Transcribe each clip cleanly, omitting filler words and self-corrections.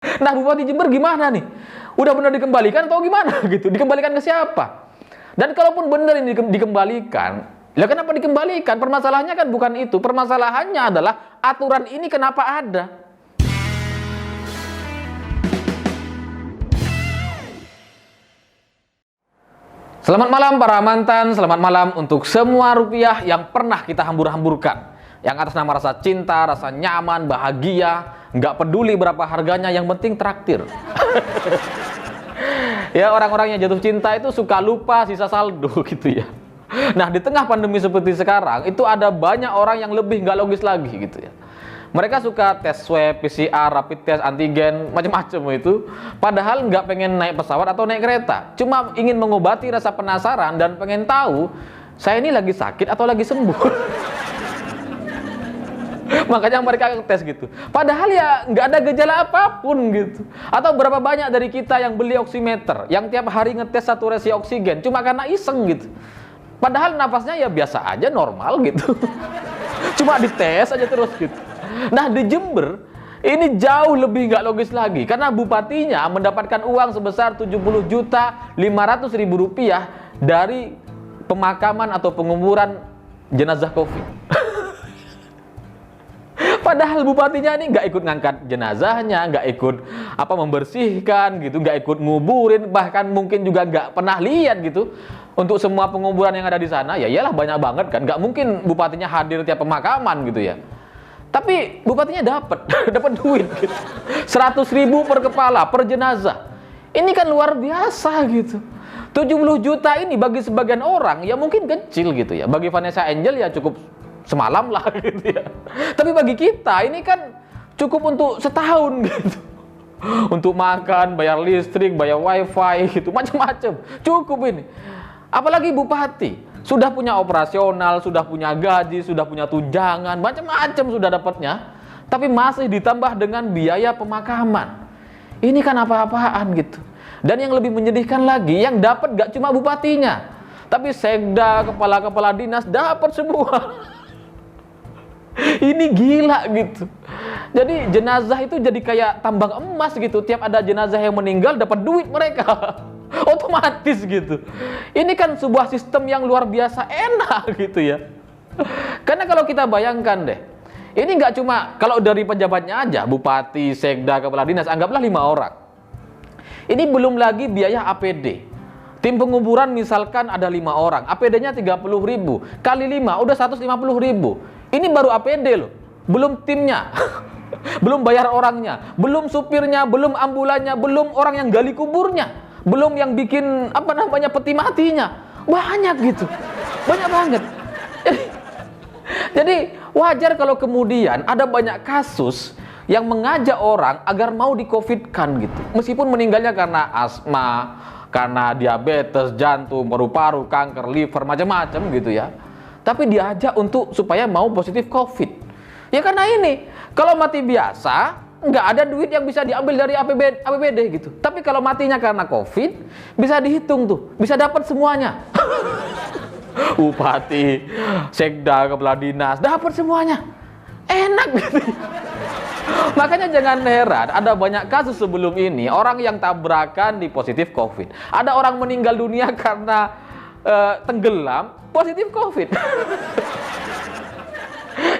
Nah, Bupati Jember gimana nih? Udah benar dikembalikan atau gimana gitu? Dikembalikan ke siapa? Dan kalaupun benar ini dikembalikan, lah kenapa dikembalikan? Permasalahannya kan bukan itu. Permasalahannya adalah aturan ini kenapa ada? Selamat malam para mantan, selamat malam untuk semua rupiah yang pernah kita hambur-hamburkan. Yang atas nama rasa cinta, rasa nyaman, bahagia, nggak peduli berapa harganya, yang penting traktir. Ya, orang-orang yang jatuh cinta itu suka lupa sisa saldo gitu ya. Nah, di tengah pandemi seperti sekarang, itu ada banyak orang yang lebih nggak logis lagi gitu ya. Mereka suka tes swab, PCR, rapid test, antigen, macam-macam itu. Padahal nggak pengen naik pesawat atau naik kereta. Cuma ingin mengobati rasa penasaran dan pengen tahu, saya ini lagi sakit atau lagi sembuh. Makanya mereka tes gitu. Padahal ya nggak ada gejala apapun gitu. Atau berapa banyak dari kita yang beli oximeter, yang tiap hari ngetes saturasi oksigen, cuma karena iseng gitu. Padahal nafasnya ya biasa aja, normal gitu. Cuma dites aja terus gitu. Nah, di Jember ini jauh lebih nggak logis lagi karena bupatinya mendapatkan uang sebesar 70.500.000 rupiah dari pemakaman atau penguburan jenazah COVID. Padahal bupatinya ini nggak ikut ngangkat jenazahnya, nggak ikut membersihkan gitu, nggak ikut nguburin, bahkan mungkin juga nggak pernah lihat gitu. Untuk semua penguburan yang ada di sana, ya iyalah banyak banget kan, nggak mungkin bupatinya hadir tiap pemakaman gitu ya. Tapi bupatinya dapat duit gitu. 100.000 per kepala, per jenazah. Ini kan luar biasa gitu. 70 juta ini bagi sebagian orang ya mungkin kecil gitu ya. Bagi Vanessa Angel ya cukup semalam lah gitu ya. Tapi bagi kita ini kan cukup untuk setahun gitu. Untuk makan, bayar listrik, bayar wifi gitu, macam-macam. Cukup ini. Apalagi bupati. Sudah punya operasional, sudah punya gaji, sudah punya tunjangan, macam-macam sudah dapatnya. Tapi masih ditambah dengan biaya pemakaman. Ini kan apa-apaan gitu. Dan yang lebih menyedihkan lagi, yang dapat gak cuma bupatinya, tapi sekda, kepala-kepala dinas dapat semua. Ini gila gitu. Jadi jenazah itu jadi kayak tambang emas gitu. Tiap ada jenazah yang meninggal dapat duit mereka. Otomatis gitu. Ini kan sebuah sistem yang luar biasa enak gitu ya. Karena kalau kita bayangkan deh, ini nggak cuma kalau dari pejabatnya aja, bupati, sekda, kepala dinas, anggaplah 5 orang. Ini belum lagi biaya APD. Tim penguburan misalkan ada 5 orang, APD-nya 30.000 kali 5 udah 150.000. Ini baru APD loh, belum timnya. Belum bayar orangnya, belum supirnya, belum ambulannya, belum orang yang gali kuburnya, belum yang bikin peti matinya. Banyak gitu. Banyak banget. Jadi wajar kalau kemudian ada banyak kasus yang mengajak orang agar mau di-COVID-kan gitu. Meskipun meninggalnya karena asma, karena diabetes, jantung, paru-paru, kanker, liver, macam-macam gitu ya. Tapi diajak untuk supaya mau positif COVID. Ya karena ini, kalau mati biasa, nggak ada duit yang bisa diambil dari APBD gitu. Tapi kalau matinya karena COVID, bisa dihitung tuh, bisa dapat semuanya. Bupati, sekda, kepala dinas, dapat semuanya. Enak gitu. Makanya jangan heran, ada banyak kasus sebelum ini, orang yang tabrakan di positif COVID. Ada orang meninggal dunia karena tenggelam, positif COVID.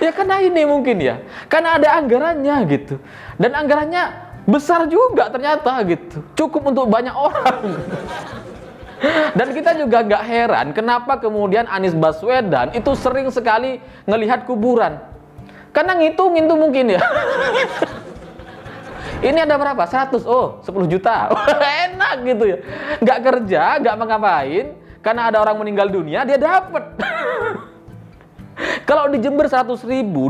Ya karena ini mungkin ya, karena ada anggarannya gitu. Dan anggarannya besar juga ternyata gitu, cukup untuk banyak orang. Dan kita juga nggak heran kenapa kemudian Anies Baswedan itu sering sekali ngelihat kuburan. Karena ngitung itu mungkin ya. Ini ada berapa? 100, 10 juta. Enak gitu ya. Nggak kerja, nggak ngapain, karena ada orang meninggal dunia, dia dapat. Kalau di Jember 100.000,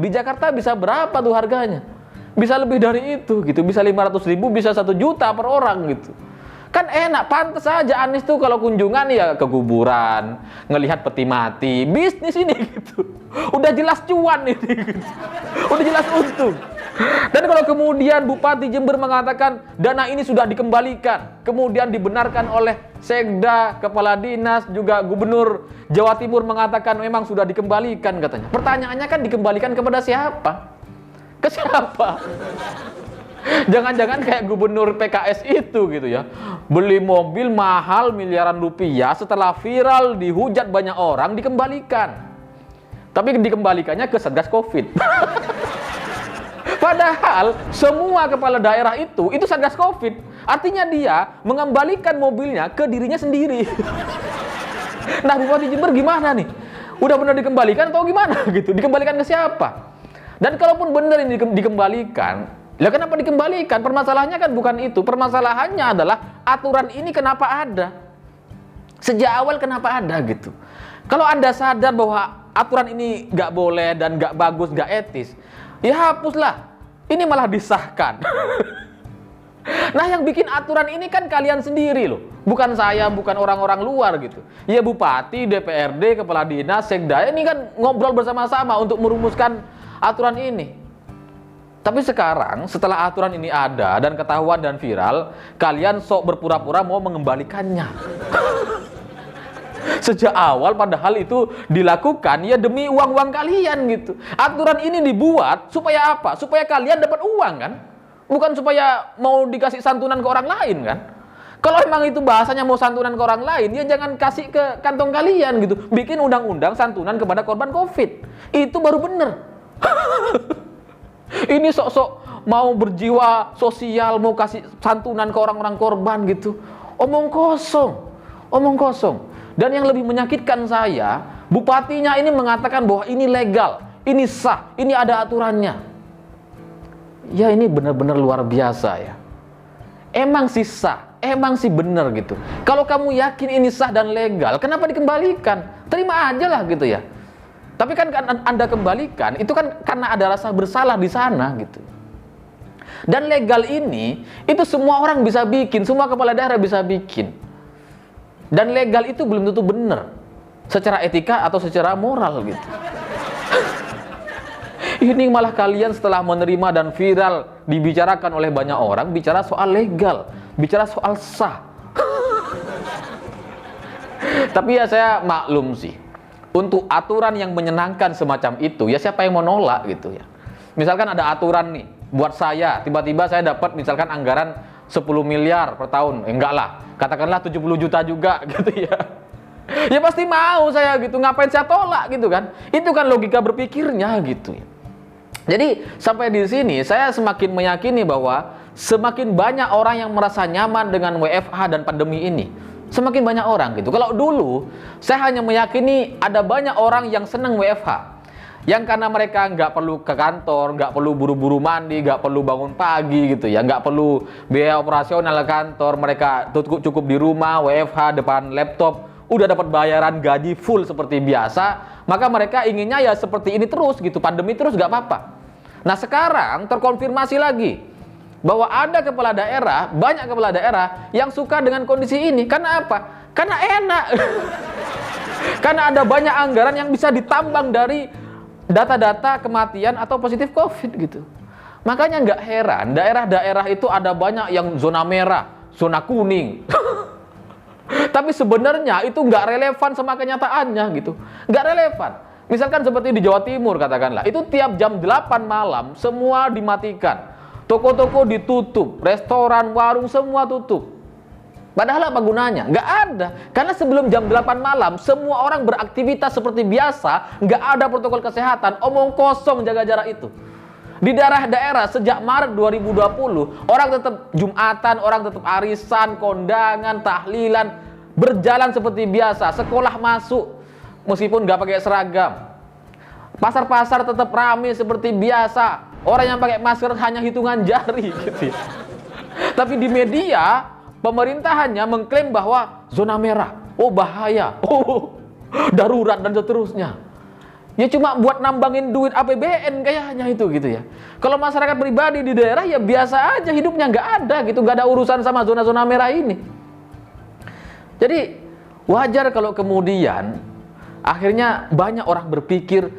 di Jakarta bisa berapa tuh harganya? Bisa lebih dari itu gitu, bisa 500.000, bisa 1 juta per orang gitu. Kan enak, pantas aja Anies tuh kalau kunjungan ya ke kuburan, ngelihat peti mati, bisnis ini gitu. Udah jelas cuan ini gitu. Udah jelas untung. Dan kalau kemudian Bupati Jember mengatakan dana ini sudah dikembalikan, kemudian dibenarkan oleh sekda, kepala dinas, juga gubernur Jawa Timur mengatakan memang sudah dikembalikan katanya. Pertanyaannya kan dikembalikan kepada siapa? Ke siapa? Jangan-jangan kayak gubernur PKS itu gitu ya. Beli mobil mahal miliaran rupiah, setelah viral dihujat banyak orang dikembalikan. Tapi dikembalikannya ke Satgas Covid. Padahal semua kepala daerah itu Satgas Covid. Artinya dia mengembalikan mobilnya ke dirinya sendiri. Nah, Bupati Jember gimana nih? Udah benar dikembalikan atau gimana gitu? Dikembalikan ke siapa? Dan kalaupun benar ini dikembalikan, lah kenapa dikembalikan? Permasalahannya kan bukan itu. Permasalahannya adalah aturan ini kenapa ada? Sejak awal kenapa ada gitu? Kalau Anda sadar bahwa aturan ini nggak boleh dan nggak bagus, nggak etis, ya hapuslah. Ini malah disahkan. Nah, yang bikin aturan ini kan kalian sendiri loh. Bukan saya, bukan orang-orang luar gitu. Ya Bupati, DPRD, Kepala Dinas, Sekda, ini kan ngobrol bersama-sama untuk merumuskan aturan ini. Tapi sekarang setelah aturan ini ada dan ketahuan dan viral, kalian sok berpura-pura mau mengembalikannya. Sejak awal padahal itu dilakukan ya demi uang-uang kalian gitu. Aturan ini dibuat supaya apa? Supaya kalian dapat uang kan? Bukan supaya mau dikasih santunan ke orang lain kan? Kalau emang itu bahasanya mau santunan ke orang lain, ya jangan kasih ke kantong kalian gitu. Bikin undang-undang santunan kepada korban COVID. Itu baru bener. Ini sok-sok mau berjiwa sosial, mau kasih santunan ke orang-orang korban gitu. Omong kosong. Omong kosong. Dan yang lebih menyakitkan saya, bupatinya ini mengatakan bahwa ini legal, ini sah, ini ada aturannya. Ya ini benar-benar luar biasa ya. Emang sih sah, emang sih benar gitu. Kalau kamu yakin ini sah dan legal, kenapa dikembalikan? Terima aja lah gitu ya. Tapi kan Anda kembalikan, itu kan karena ada rasa bersalah di sana gitu. Dan legal ini, itu semua orang bisa bikin, semua kepala daerah bisa bikin. Dan legal itu belum tentu benar secara etika atau secara moral gitu. Ini malah kalian setelah menerima dan viral dibicarakan oleh banyak orang, bicara soal legal, bicara soal sah. Tapi ya saya maklum sih, untuk aturan yang menyenangkan semacam itu, ya siapa yang mau nolak gitu ya. Misalkan ada aturan nih, buat saya, tiba-tiba saya dapat misalkan anggaran 10 miliar per tahun, enggak lah, katakanlah 70 juta juga gitu ya. Ya pasti mau saya gitu, ngapain saya tolak gitu kan. Itu kan logika berpikirnya gitu ya. Jadi sampai di sini saya semakin meyakini bahwa semakin banyak orang yang merasa nyaman dengan WFH dan pandemi ini. Semakin banyak orang gitu. Kalau dulu saya hanya meyakini ada banyak orang yang senang WFH. Yang karena mereka nggak perlu ke kantor, nggak perlu buru-buru mandi, nggak perlu bangun pagi gitu ya, nggak perlu biaya operasional ke kantor, mereka cukup di rumah, WFH depan laptop, udah dapat bayaran gaji full seperti biasa, maka mereka inginnya ya seperti ini terus gitu, pandemi terus nggak apa-apa. Nah sekarang terkonfirmasi lagi bahwa ada kepala daerah, banyak kepala daerah yang suka dengan kondisi ini. Karena apa? Karena enak. Karena ada banyak anggaran yang bisa ditambang dari data-data kematian atau positif COVID gitu. Makanya nggak heran daerah-daerah itu ada banyak yang zona merah, zona kuning. Tapi sebenarnya itu nggak relevan sama kenyataannya gitu. Nggak relevan. Misalkan seperti di Jawa Timur katakanlah, itu tiap jam 8 malam semua dimatikan. Toko-toko ditutup, restoran, warung semua tutup. Padahal apa gunanya? Nggak ada. Karena sebelum jam 8 malam, semua orang beraktivitas seperti biasa, nggak ada protokol kesehatan, omong kosong jaga jarak itu. Di daerah-daerah sejak Maret 2020, orang tetap Jumatan, orang tetap arisan, kondangan, tahlilan, berjalan seperti biasa, sekolah masuk, meskipun nggak pakai seragam. Pasar-pasar tetap ramai seperti biasa, orang yang pakai masker hanya hitungan jari gitu ya. Tapi di media, pemerintah hanya mengklaim bahwa zona merah, oh bahaya, oh darurat dan seterusnya. Ya cuma buat nambangin duit APBN kayaknya itu gitu ya. Kalau masyarakat pribadi di daerah ya biasa aja hidupnya, nggak ada gitu, nggak ada urusan sama zona-zona merah ini. Jadi wajar kalau kemudian akhirnya banyak orang berpikir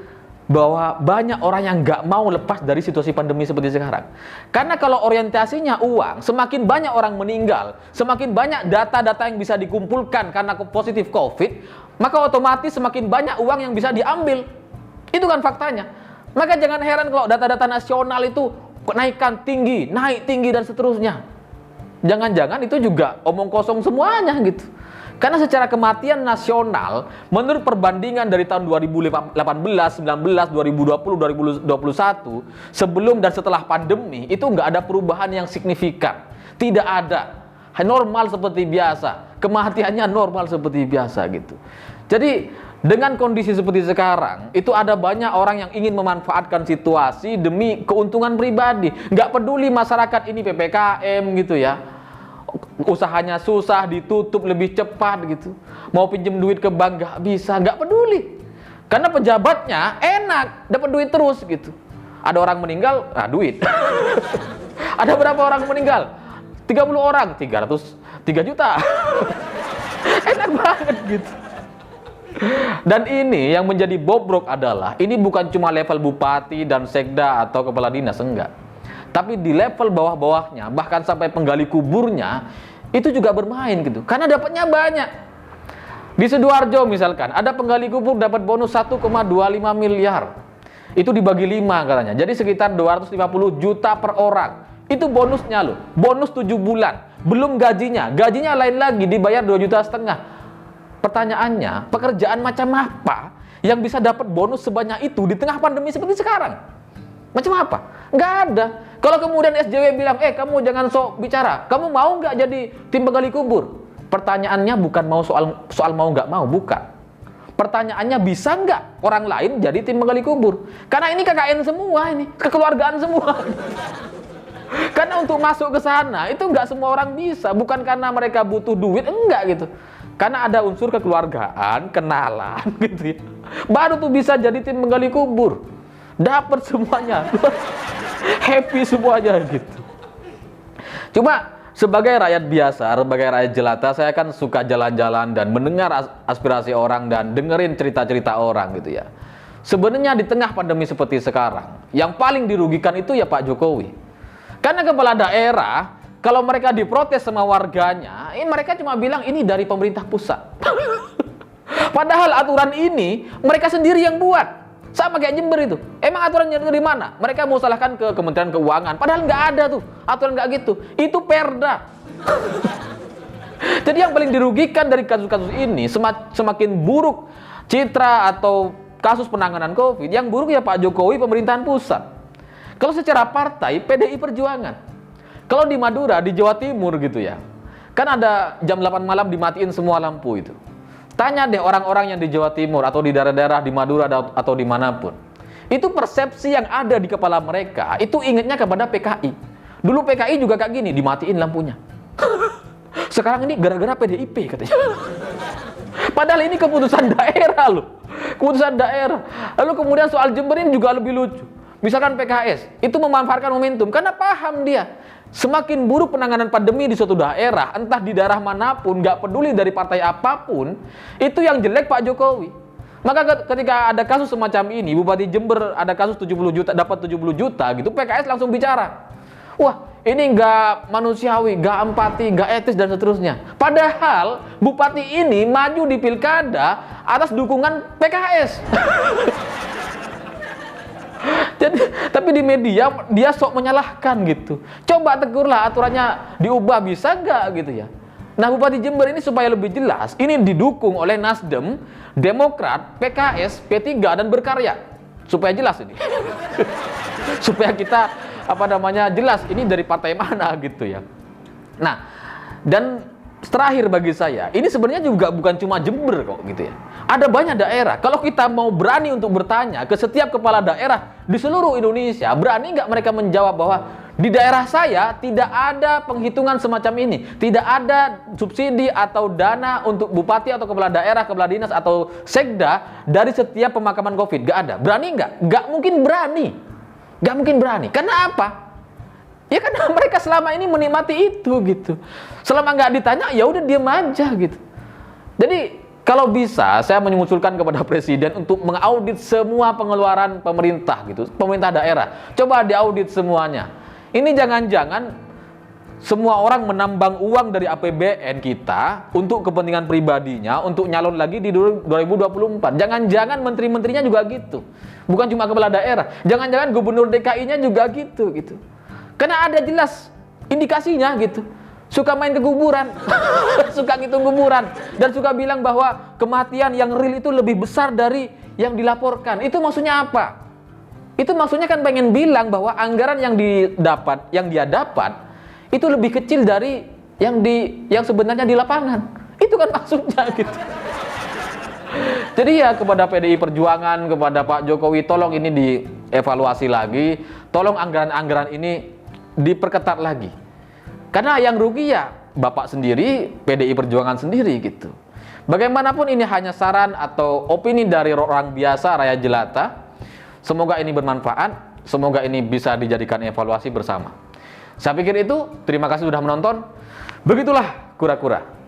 bahwa banyak orang yang nggak mau lepas dari situasi pandemi seperti sekarang. Karena kalau orientasinya uang, semakin banyak orang meninggal, semakin banyak data-data yang bisa dikumpulkan karena positif COVID, maka otomatis semakin banyak uang yang bisa diambil. Itu kan faktanya. Maka jangan heran kalau data-data nasional itu penaikan tinggi, naik tinggi dan seterusnya. Jangan-jangan itu juga omong kosong semuanya gitu. Karena secara kematian nasional, menurut perbandingan dari tahun 2018, 19, 2020, 2021, sebelum dan setelah pandemi, itu nggak ada perubahan yang signifikan. Tidak ada. Normal seperti biasa. Kematiannya normal seperti biasa gitu. Jadi, dengan kondisi seperti sekarang, itu ada banyak orang yang ingin memanfaatkan situasi demi keuntungan pribadi. Nggak peduli masyarakat ini PPKM gitu ya. Usahanya susah, ditutup lebih cepat gitu. Mau pinjem duit ke bank nggak bisa, nggak peduli. Karena pejabatnya enak, dapat duit terus gitu. Ada orang meninggal, nah duit. Ada berapa orang meninggal? 30 orang, 3 juta. Enak banget gitu. Dan ini yang menjadi bobrok adalah, ini bukan cuma level bupati dan sekda atau kepala dinas, enggak. Tapi di level bawah-bawahnya, bahkan sampai penggali kuburnya, itu juga bermain gitu. Karena dapatnya banyak. Di Sidoarjo misalkan, ada penggali kubur dapat bonus 1,25 miliar. Itu dibagi 5 katanya. Jadi sekitar 250 juta per orang. Itu bonusnya loh. Bonus 7 bulan. Belum gajinya. Gajinya lain lagi, dibayar 2,5 juta. Pertanyaannya, pekerjaan macam apa yang bisa dapat bonus sebanyak itu di tengah pandemi seperti sekarang? Macam apa? Nggak ada. Kalau kemudian SJW bilang, kamu jangan sok bicara, kamu mau nggak jadi tim penggali kubur? Pertanyaannya bukan mau soal mau nggak mau, bukan. Pertanyaannya bisa nggak orang lain jadi tim penggali kubur? Karena ini KKN semua, ini kekeluargaan semua. Karena untuk masuk ke sana itu nggak semua orang bisa, bukan karena mereka butuh duit, enggak gitu. Karena ada unsur kekeluargaan, kenalan gitu ya. Baru tuh bisa jadi tim penggali kubur. Dapat semuanya. Happy semuanya gitu. Cuma sebagai rakyat biasa, sebagai rakyat jelata, saya kan suka jalan-jalan dan mendengar aspirasi orang dan dengerin cerita-cerita orang gitu ya. Sebenarnya di tengah pandemi seperti sekarang, yang paling dirugikan itu ya Pak Jokowi. Karena kepala daerah, kalau mereka diprotes sama warganya, mereka cuma bilang ini dari pemerintah pusat. Padahal aturan ini mereka sendiri yang buat. Sama kayak Jember itu. Emang aturannya dari mana? Mereka mau salahkan ke Kementerian Keuangan. Padahal nggak ada tuh aturan nggak gitu. Itu perda. Jadi yang paling dirugikan dari kasus-kasus ini, semakin buruk citra atau kasus penanganan COVID, yang buruk ya Pak Jokowi, pemerintahan pusat. Kalau secara partai, PDI Perjuangan. Kalau di Madura, di Jawa Timur gitu ya, kan ada jam 8 malam dimatiin semua lampu itu. Tanya deh orang-orang yang di Jawa Timur atau di daerah-daerah di Madura atau dimanapun. Itu persepsi yang ada di kepala mereka, itu ingatnya kepada PKI. Dulu PKI juga kayak gini, dimatiin lampunya. Sekarang ini gara-gara PDIP katanya. Padahal ini keputusan daerah loh. Keputusan daerah. Lalu kemudian soal Jember ini juga lebih lucu. Misalkan PKS, itu memanfaatkan momentum, karena paham dia. Semakin buruk penanganan pandemi di suatu daerah, entah di daerah manapun, nggak peduli dari partai apapun, itu yang jelek Pak Jokowi. Maka ketika ada kasus semacam ini, Bupati Jember ada kasus 70 juta, dapat 70 juta gitu, PKS langsung bicara. Wah, ini nggak manusiawi, nggak empati, nggak etis dan seterusnya. Padahal Bupati ini maju di pilkada atas dukungan PKS. Jadi, tapi di media dia sok menyalahkan gitu. Coba tegurlah, aturannya diubah, bisa nggak gitu ya. Nah, Bupati Jember ini supaya lebih jelas, ini didukung oleh Nasdem, Demokrat, PKS, P3 dan Berkarya. Supaya jelas ini. Supaya kita jelas ini dari partai mana gitu ya. Nah, dan terakhir bagi saya, ini sebenarnya juga bukan cuma Jember kok gitu ya. Ada banyak daerah. Kalau kita mau berani untuk bertanya ke setiap kepala daerah di seluruh Indonesia, berani nggak mereka menjawab bahwa di daerah saya tidak ada penghitungan semacam ini, tidak ada subsidi atau dana untuk bupati atau kepala daerah, kepala dinas atau sekda dari setiap pemakaman COVID? Nggak ada. Berani nggak? Nggak mungkin berani. Nggak mungkin berani. Karena apa? Ya karena mereka selama ini menikmati itu gitu. Selama nggak ditanya, ya udah diam aja gitu. Jadi kalau bisa, saya mengusulkan kepada Presiden untuk mengaudit semua pengeluaran pemerintah gitu, pemerintah daerah. Coba diaudit semuanya. Ini jangan-jangan semua orang menambang uang dari APBN kita untuk kepentingan pribadinya, untuk nyalon lagi di 2024. Jangan-jangan menteri-menterinya juga gitu. Bukan cuma kepala daerah. Jangan-jangan gubernur DKI-nya juga gitu. Karena ada jelas indikasinya gitu. Suka main ke kuburan, suka ngitung kuburan, dan suka bilang bahwa kematian yang real itu lebih besar dari yang dilaporkan. Itu maksudnya apa? Itu maksudnya kan pengen bilang bahwa anggaran yang dia dapat itu lebih kecil dari yang sebenarnya di lapangan. Itu kan maksudnya gitu. Jadi ya kepada PDI Perjuangan, kepada Pak Jokowi, tolong ini dievaluasi lagi, tolong anggaran-anggaran ini diperketat lagi. Karena yang rugi ya Bapak sendiri, PDI Perjuangan sendiri gitu. Bagaimanapun ini hanya saran atau opini dari orang biasa rakyat jelata. Semoga ini bermanfaat, semoga ini bisa dijadikan evaluasi bersama. Saya pikir itu, terima kasih sudah menonton. Begitulah kura-kura.